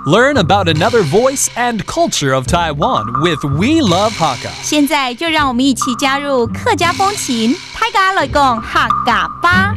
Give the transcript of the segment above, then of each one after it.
Learn about another voice and culture of Taiwan with We Love Hakka. 现在就让我们一起加入客家风情，大家来讲客家吧。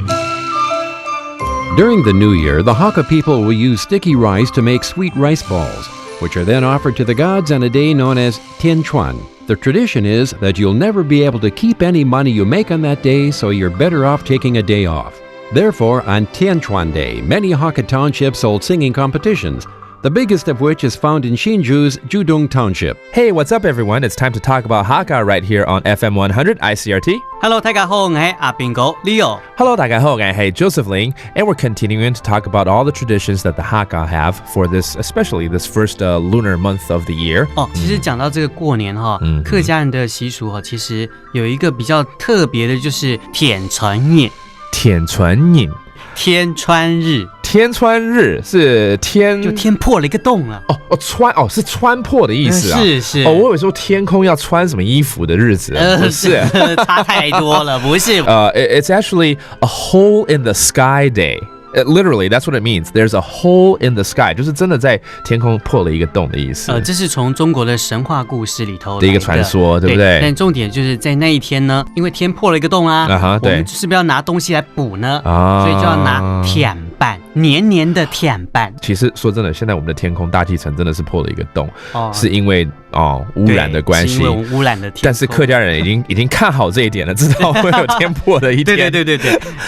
During the New Year, the Hakka people will use sticky rice to make sweet rice balls, which are then offered to the gods on a day known as Tian Chuan. The tradition is that you'll never be able to keep any money you make on that day, so you're better off taking a day off. Therefore, on Tian Chuan Day, many Hakka townships hold singing competitions, the biggest of which is found in Hsinchu's Judong Township. Hey, what's up, everyone? It's time to talk about Hakka right here on FM 100 ICRT. Hello, 大家好，我係阿邊個 Leo. Hello, 大家好, hey, Joseph Ling, and we're continuing to talk about all the traditions that the Hakka have for this, especially this first lunar month of the year. 其实讲到这个过年客家人的习俗其实有一个比較特別的，就是天穿日。天穿日。天穿日。天穿日是天，就天破了一个洞了。是穿破的意思啊。是。我以为说天空要穿什么衣服的日子，不是，差太多了，不是。It's actually a hole in the sky day. Literally, that's what it means. There's a hole in the sky. 就是真的在天空破了一个洞的意思。这是从中国的神话故事里头的一个传说，对不对？但重点就是在那一天呢，因为天破了一个洞啊，我们是不是要拿东西来补呢？所以就要拿天板，黏黏的天板。其实说真的，现在我们的天空大气层真的是破了一个洞，是因为污染的关系，是因为污染的天空。但是客家人已经看好这一点了，知道会有天破的一天。对。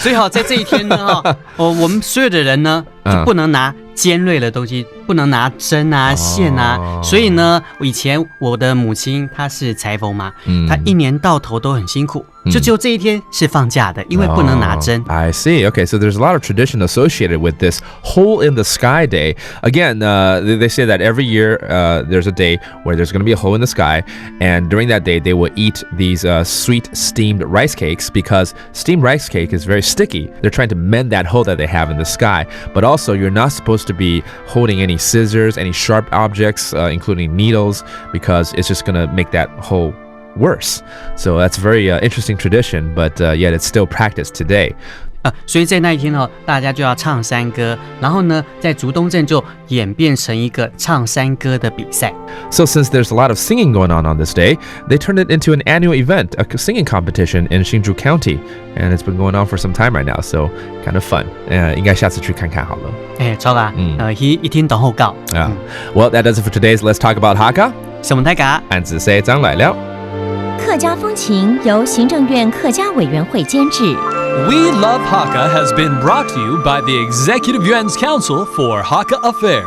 所以在这一天呢，我们所有的人呢就不能拿尖锐的东西，不能拿针啊、线啊。所以呢，以前我的母亲她是裁缝嘛，她一年到头都很辛苦。就只有这一天是放假的，因为不能拿针。I see. Okay, so there's a lot of tradition associated with this hole in the sky day. Again, they say that every year there's a day where there's going to be a hole in the sky, and during that day they will eat these sweet steamed rice cakes because steamed rice cake is very sticky. They're trying to mend that hole that they have in the sky, but also you're not supposed to be holding any scissors, any sharp objects, including needles, because it's just going to make that hole worse. So that's a very interesting tradition, but yet it's still practiced today. 所以在那一天大家就要唱山歌，然后呢，在竹东镇就演变成一个唱山歌的比赛。So since there's a lot of singing going on this day, they turned it into an annual event, a singing competition in Hsinchu County, and it's been going on for some time right now, so kind of fun. 应该下次去看看好了。超啦，一天等候告。Well, that does it for today's Let's Talk About Hakka. 什么大家？俺只say张来了。客家风情由行政院客家委员会监制。We Love Hakka has been brought to you by the Executive Yuan's Council for Hakka Affair.